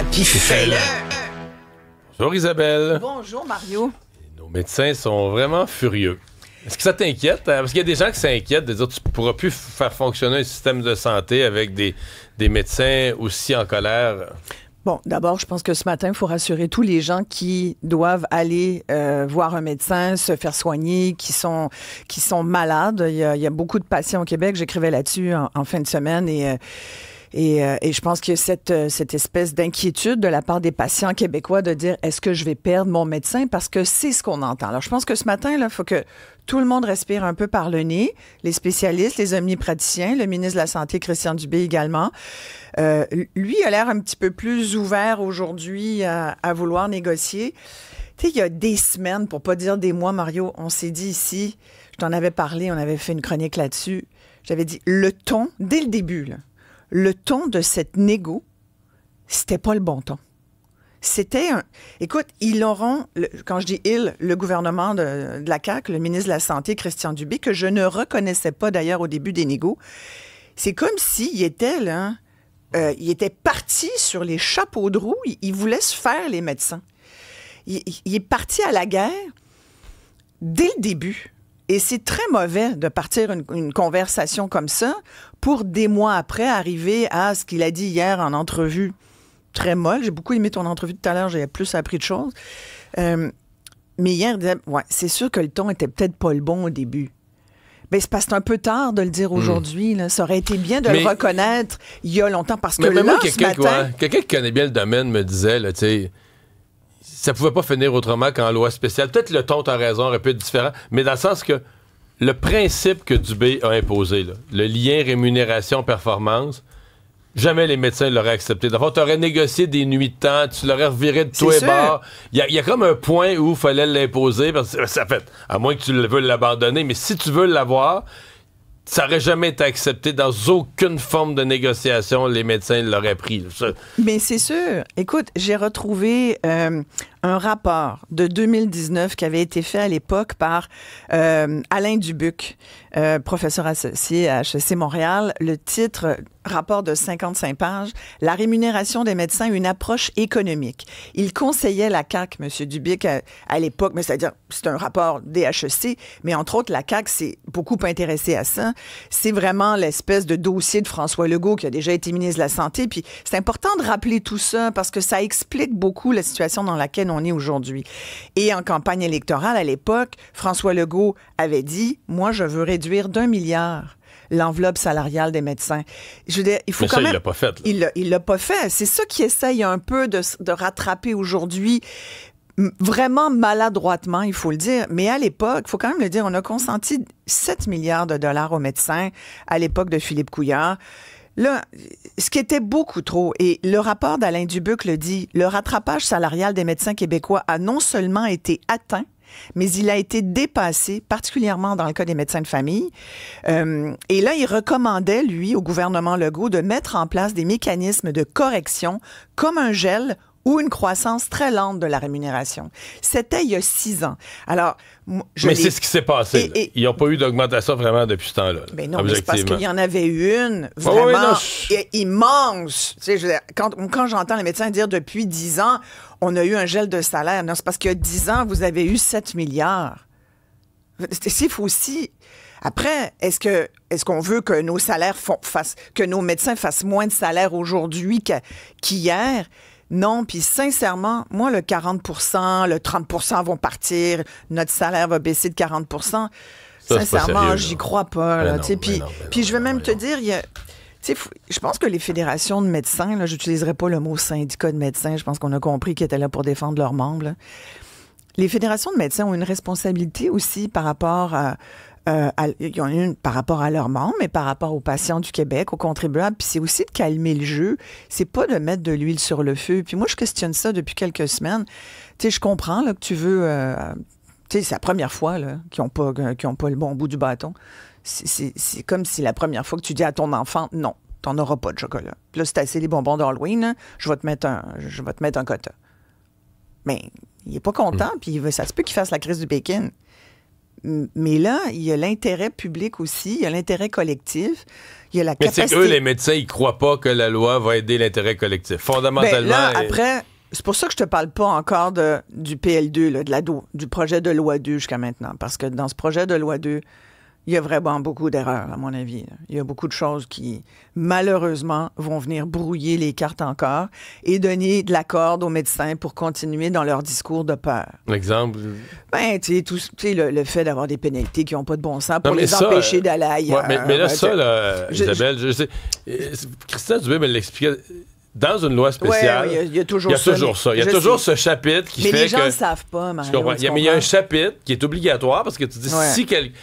puis fais-le! Bonjour Isabelle. Bonjour Mario. Nos médecins sont vraiment furieux. Est-ce que ça t'inquiète? Parce qu'il y a des gens qui s'inquiètent de dire que tu ne pourras plus faire fonctionner un système de santé avec des médecins aussi en colère. Bon, d'abord, je pense que ce matin, il faut rassurer tous les gens qui doivent aller voir un médecin, se faire soigner, qui sont malades. Il y a beaucoup de patients au Québec. J'écrivais là-dessus en fin de semaine et je pense qu'il y a cette espèce d'inquiétude de la part des patients québécois de dire est-ce que je vais perdre mon médecin, parce que c'est ce qu'on entend. Alors, je pense que ce matin, il faut que tout le monde respire un peu par le nez, les spécialistes, les omnipraticiens, le ministre de la Santé, Christian Dubé également. Lui a l'air un petit peu plus ouvert aujourd'hui à vouloir négocier. Tu sais, il y a des semaines, pour pas dire des mois, Mario, on s'est dit ici, je t'en avais parlé, on avait fait une chronique là-dessus, j'avais dit le ton, dès le début, là, le ton de cette négo, c'était pas le bon ton. C'était un... Écoute, ils auront, quand je dis ils, le gouvernement de la CAQ, le ministre de la Santé, Christian Dubé, que je ne reconnaissais pas d'ailleurs au début des négos, c'est comme s'il était là, il était parti sur les chapeaux de roue, il voulait se faire les médecins. Il est parti à la guerre dès le début. Et c'est très mauvais de partir une conversation comme ça pour des mois après arriver à ce qu'il a dit hier en entrevue très molle. J'ai beaucoup aimé ton entrevue de tout à l'heure, j'ai plus appris de choses. Mais hier, il disait, ouais, c'est sûr que le ton était peut-être pas le bon au début. Ben, c'est parce que c'est un peu tard de le dire aujourd'hui. Là. Ça aurait été bien de le reconnaître il y a longtemps. Parce que là, ce matin... Quelqu'un qui connaît bien le domaine me disait, là, tu sais, ça pouvait pas finir autrement qu'en loi spéciale. Peut-être le ton, t'as raison, aurait pu être différent, mais dans le sens que le principe que Dubé a imposé, là, le lien rémunération-performance, jamais les médecins l'auraient accepté. D'abord, tu aurais négocié des nuits de temps, tu l'aurais reviré de tous les bords. Il y a comme un point où il fallait l'imposer, parce que ça fait, à moins que tu veuilles l'abandonner, mais si tu veux l'avoir, ça n'aurait jamais été accepté dans aucune forme de négociation. Les médecins l'auraient pris. Mais c'est sûr. Écoute, j'ai retrouvé un rapport de 2019 qui avait été fait à l'époque par Alain Dubuc, professeur associé à HEC Montréal. Le titre, rapport de 55 pages, « La rémunération des médecins, une approche économique ». Il conseillait la CAQ, M. Dubuc, à l'époque, mais c'est-à-dire, c'est un rapport des HEC, mais entre autres, la CAQ s'est beaucoup intéressée à ça. C'est vraiment l'espèce de dossier de François Legault qui a déjà été ministre de la Santé. Puis c'est important de rappeler tout ça parce que ça explique beaucoup la situation dans laquelle on est aujourd'hui. Et en campagne électorale, à l'époque, François Legault avait dit « Moi, je veux réduire d'1 milliard l'enveloppe salariale des médecins. » Je veux dire, il faut mais quand ça, même... il l'a pas fait. Il l'a pas fait. C'est ça qu'il essaye un peu de rattraper aujourd'hui. Vraiment maladroitement, il faut le dire. Mais à l'époque, il faut quand même le dire, on a consenti 7 milliards de dollars aux médecins à l'époque de Philippe Couillard. Là, ce qui était beaucoup trop, et le rapport d'Alain Dubuc le dit, le rattrapage salarial des médecins québécois a non seulement été atteint, mais il a été dépassé, particulièrement dans le cas des médecins de famille. Et là, il recommandait, lui, au gouvernement Legault, de mettre en place des mécanismes de correction, comme un gel ou une croissance très lente de la rémunération. C'était il y a 6 ans. Alors, mais c'est ce qui s'est passé. Ils n'ont pas eu d'augmentation vraiment depuis ce temps-là. Mais non, mais c'est parce qu'il y en avait eu une vraiment immense. Tu sais, je veux dire, quand j'entends les médecins dire depuis 10 ans, on a eu un gel de salaire. Non, c'est parce qu'il y a 10 ans, vous avez eu 7 milliards. Il faut aussi... Après, est-ce qu'on veut que nos salaires que nos médecins fassent moins de salaire aujourd'hui qu'hier? Non, puis sincèrement, moi, le 40%, le 30% vont partir, notre salaire va baisser de 40%. Ça, sincèrement, j'y crois pas. Là, puis je vais même te dire, je pense que les fédérations de médecins, là, j'utiliserai pas le mot syndicat de médecins, je pense qu'on a compris qu'ils étaient là pour défendre leurs membres. Là. Les fédérations de médecins ont une responsabilité aussi par rapport ils ont une par rapport à leurs membres, mais par rapport aux patients du Québec, aux contribuables. Puis c'est aussi de calmer le jeu. C'est pas de mettre de l'huile sur le feu. Puis moi, je questionne ça depuis quelques semaines. Tu sais, je comprends là, que tu veux... tu sais, c'est la première fois là, qu'ils n'ont pas le bon bout du bâton. C'est comme si la première fois que tu dis à ton enfant, non, t'en auras pas de chocolat. Puis là, c'est assez les bonbons d'Halloween, là, je vais te mettre un quota. Mais il est pas content, puis ça se peut qu'il fasse la crise du bacon. Mais là, il y a l'intérêt public aussi, il y a l'intérêt collectif, il y a la capacité... Mais c'est qu'eux, les médecins, ils croient pas que la loi va aider l'intérêt collectif. Fondamentalement... Là, après, c'est pour ça que je te parle pas encore du PL2, là, du projet de loi 2 jusqu'à maintenant. Parce que dans ce projet de loi 2, il y a vraiment beaucoup d'erreurs, à mon avis. Il y a beaucoup de choses qui, malheureusement, vont venir brouiller les cartes encore et donner de la corde aux médecins pour continuer dans leur discours de peur. Exemple? Ben, tu sais, le fait d'avoir des pénalités qui n'ont pas de bon sens pour les empêcher d'aller ailleurs. Ouais, mais là, Isabelle, je sais... Christian Dubé me l'expliquait... Dans une loi spéciale, il y a toujours ça. Il y a toujours ce chapitre qui fait que... Mais les gens ne savent pas, Mario. Mais il y a un chapitre qui est obligatoire parce que tu dis,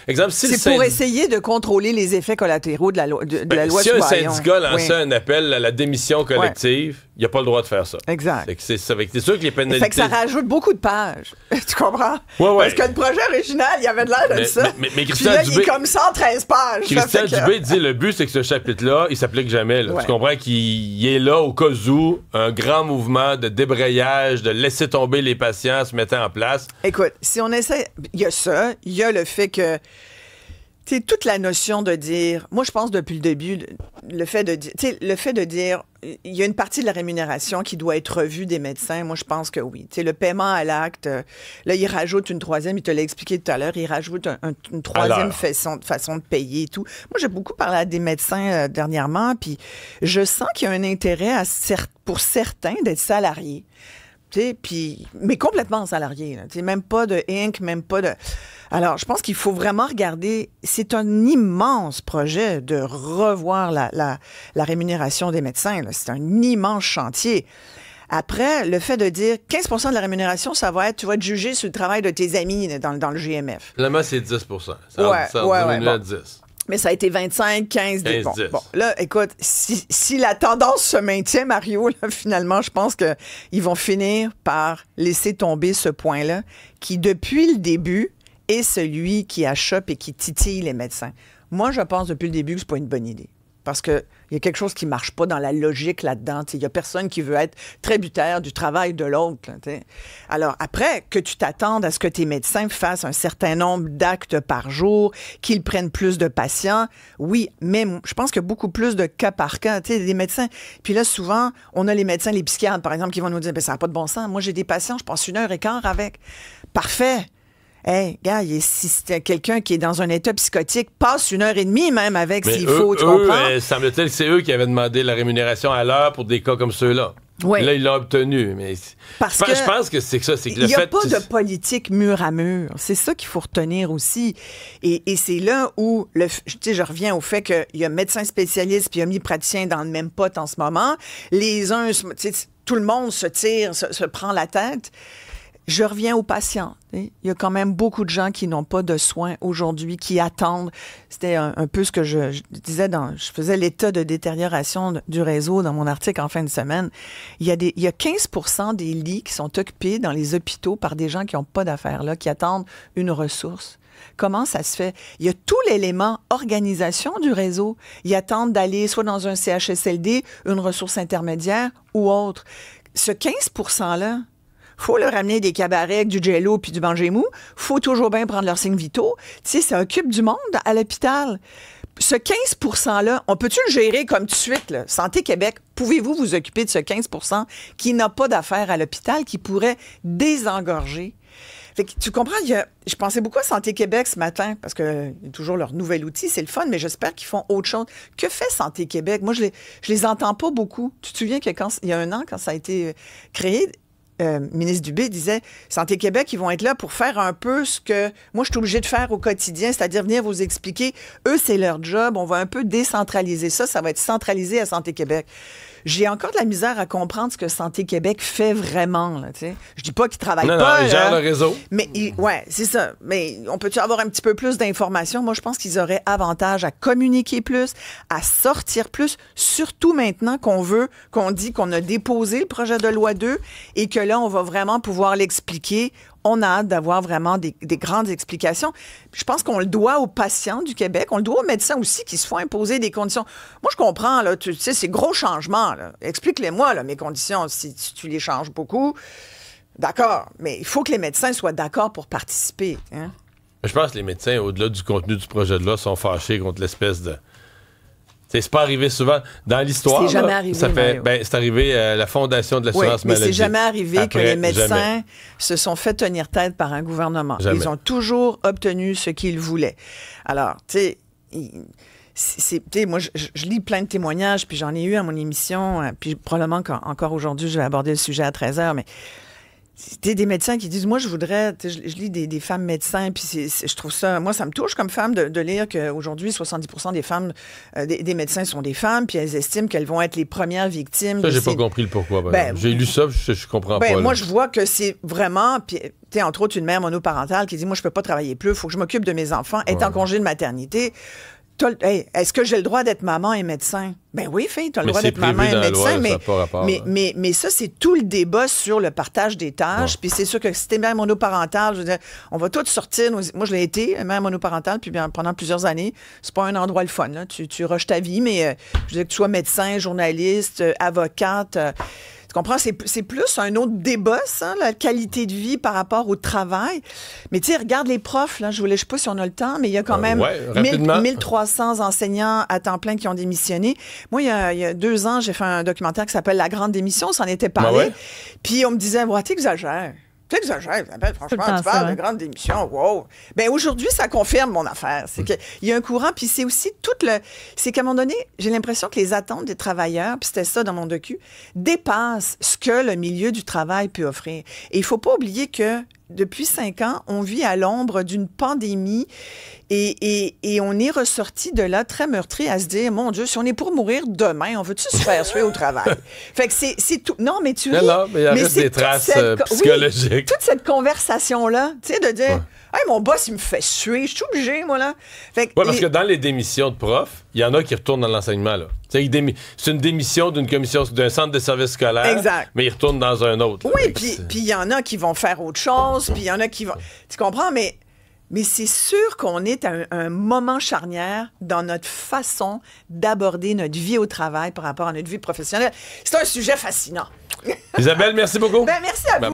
exemple, si c'est pour essayer de contrôler les effets collatéraux de la loi si un syndicat lançait un appel à la démission collective, il n'a pas le droit de faire ça. Exact. C'est sûr que les pénalités... Fait que ça rajoute beaucoup de pages. Tu comprends? Parce que le projet original, il avait de l'air de ça. Mais Christian Dubé... il est comme 113 pages. Christian Dubé dit, le but, c'est que ce chapitre-là, il s'applique jamais. Là. Tu comprends qu'il est là au cas où un grand mouvement de débrayage, de laisser tomber les patients se mettait en place. Écoute, si on essaie... Il y a ça. Il y a le fait que... Tu sais, toute la notion de dire... Moi, je pense depuis le début, le fait de dire... Il y a une partie de la rémunération qui doit être revue des médecins. Moi, je pense que oui. Tu sais, le paiement à l'acte, là, il rajoute une troisième, il te l'a expliqué tout à l'heure, il rajoute une troisième façon de payer et tout. Moi, j'ai beaucoup parlé à des médecins dernièrement, puis je sens qu'il y a un intérêt pour certains d'être salariés. Mais complètement salarié. Même pas de Inc., même pas de... Alors, je pense qu'il faut vraiment regarder... C'est un immense projet de revoir la rémunération des médecins. Là. C'est un immense chantier. Après, le fait de dire 15% de la rémunération, ça va être, tu vas être jugé sur le travail de tes amis dans le GMF. Finalement, c'est 10%. Ça diminue à 10%. Mais ça a été 25, 15, 10. Bon, là, écoute, si la tendance se maintient, Mario, là, finalement, je pense qu'ils vont finir par laisser tomber ce point-là, qui, depuis le début, est celui qui achoppe et qui titille les médecins. Moi, je pense depuis le début que c'est pas une bonne idée. Parce qu'il y a quelque chose qui ne marche pas dans la logique là-dedans. Il n'y a personne qui veut être tributaire du travail de l'autre. Là, alors, après, que tu t'attendes à ce que tes médecins fassent un certain nombre d'actes par jour, qu'ils prennent plus de patients, oui, mais je pense qu'il y a beaucoup plus de cas par cas. Des médecins. Puis là, souvent, on a les médecins, les psychiatres, par exemple, qui vont nous dire, ça n'a pas de bon sens. Moi, j'ai des patients, je passe 1h15 avec. Parfait. Hey, gars, si c'est quelqu'un qui est dans un état psychotique, passe 1h30 même avec s'il faut, tu comprends? Semble-t-il que c'est eux qui avaient demandé la rémunération à l'heure pour des cas comme ceux-là. Oui. Là, ils l'ont obtenu. Mais je pense que c'est ça. Il n'y a pas de politique mur à mur. C'est ça qu'il faut retenir aussi. Et c'est là où, je reviens au fait qu'il y a médecins spécialistes puis omnipraticiens dans le même pot en ce moment. Les uns, tout le monde se prend la tête. Je reviens aux patients. Il y a quand même beaucoup de gens qui n'ont pas de soins aujourd'hui, qui attendent. C'était un peu ce que je disais je faisais l'état de détérioration du réseau dans mon article en fin de semaine. Il y a 15% des lits qui sont occupés dans les hôpitaux par des gens qui n'ont pas d'affaires là, qui attendent une ressource. Comment ça se fait? Il y a tout l'élément organisation du réseau. Ils attendent d'aller soit dans un CHSLD, une ressource intermédiaire ou autre. Ce 15%-là, faut leur ramener des cabarets avec du jello puis du manger mou. Faut toujours bien prendre leurs signes vitaux. Tu sais, ça occupe du monde à l'hôpital. Ce 15%-là, on peut-tu le gérer comme tout de suite, là? Santé Québec, pouvez-vous vous occuper de ce 15% qui n'a pas d'affaires à l'hôpital, qui pourrait désengorger? Fait que, tu comprends, je pensais beaucoup à Santé Québec ce matin, parce que y a toujours leur nouvel outil, c'est le fun, mais j'espère qu'ils font autre chose. Que fait Santé Québec? Moi, je les entends pas beaucoup. Tu te souviens qu'il y a un an, quand ça a été créé, ministre Dubé disait, Santé Québec, ils vont être là pour faire un peu ce que moi, je suis obligée de faire au quotidien, c'est-à-dire venir vous expliquer. Eux, c'est leur job. On va un peu décentraliser ça. Ça va être centralisé à Santé Québec. J'ai encore de la misère à comprendre ce que Santé Québec fait vraiment. Là, je dis pas qu'ils travaillent pas. Non, ils gèrent le réseau. Mais ouais, c'est ça. Mais on peut-tu avoir un petit peu plus d'informations? Moi, je pense qu'ils auraient avantage à communiquer plus, à sortir plus, surtout maintenant qu'on dit qu'on a déposé le projet de loi 2 et que là, on va vraiment pouvoir l'expliquer. On a hâte d'avoir vraiment des grandes explications. Je pense qu'on le doit aux patients du Québec, on le doit aux médecins aussi qui se font imposer des conditions. Moi, je comprends, là, tu sais, ces gros changements. Là. Explique-les-moi, là, mes conditions, si tu les changes beaucoup. D'accord, mais il faut que les médecins soient d'accord pour participer. Hein? Je pense que les médecins, au-delà du contenu du projet de loi, sont fâchés contre l'espèce de... C'est pas arrivé souvent. Dans l'histoire, c'est jamais arrivé, c'est arrivé à la Fondation de l'assurance maladie. Mais c'est jamais arrivé Après, que les médecins jamais. se sont fait tenir tête par un gouvernement. Jamais. Ils ont toujours obtenu ce qu'ils voulaient. Alors, tu sais... moi, je lis plein de témoignages, puis j'en ai eu à mon émission, puis probablement qu'encore aujourd'hui, je vais aborder le sujet à 13h, mais c'était des médecins qui disent, moi, je voudrais, je lis des femmes médecins, puis je trouve ça, moi, ça me touche comme femme de lire qu'aujourd'hui, 70% des femmes, des médecins sont des femmes, puis elles estiment qu'elles vont être les premières victimes. Ça, j'ai pas compris le pourquoi. J'ai lu ça, je comprends pas. Moi, je vois que c'est vraiment, puis, tu sais, entre autres, une mère monoparentale qui dit, moi, je peux pas travailler plus, il faut que je m'occupe de mes enfants, être en congé de maternité. Hey, est-ce que j'ai le droit d'être maman et médecin? Ben oui, fille, tu as le droit d'être maman et médecin, mais ça, c'est tout le débat sur le partage des tâches. Puis c'est sûr que si t'es mère monoparentale, je veux dire, on va tous sortir. Moi, je l'ai été, mère monoparentale, puis pendant plusieurs années. C'est pas un endroit le fun, là. Tu rushes ta vie, mais je veux dire que tu sois médecin, journaliste, avocate... Tu comprends? C'est plus un autre débat, ça, la qualité de vie par rapport au travail. Mais tu sais, regarde les profs, là, je ne sais pas si on a le temps, mais il y a quand même 1300 enseignants à temps plein qui ont démissionné. Moi, il y a 2 ans, j'ai fait un documentaire qui s'appelle La Grande Démission, on s'en était parlé. Puis on me disait, t'exagères. T'exagères, franchement, tu parles de grande démission, wow. Ben aujourd'hui, ça confirme mon affaire. C'est qu'il y a un courant, puis c'est aussi c'est qu'à un moment donné, j'ai l'impression que les attentes des travailleurs, puis c'était ça dans mon docu, dépassent ce que le milieu du travail peut offrir. Et il faut pas oublier que depuis 5 ans, on vit à l'ombre d'une pandémie et on est ressorti de là très meurtri à se dire, mon Dieu, si on est pour mourir demain, on veut-tu se faire suer au travail? Fait que c'est tout. Non, mais tu ris. Non, mais il reste des traces psychologiques. Oui, toute cette conversation-là, tu sais, de dire, hey, mon boss, il me fait suer, je suis obligé, moi, là. Fait que parce que dans les démissions de profs, il y en a qui retournent dans l'enseignement, là. C'est une démission d'une commission, d'un centre de services scolaires, exact. Mais ils retournent dans un autre. Oui, puis il y en a qui vont faire autre chose, puis il y en a qui vont... Tu comprends? Mais c'est sûr qu'on est à un moment charnière dans notre façon d'aborder notre vie au travail par rapport à notre vie professionnelle. C'est un sujet fascinant. Isabelle, merci beaucoup. Merci à vous.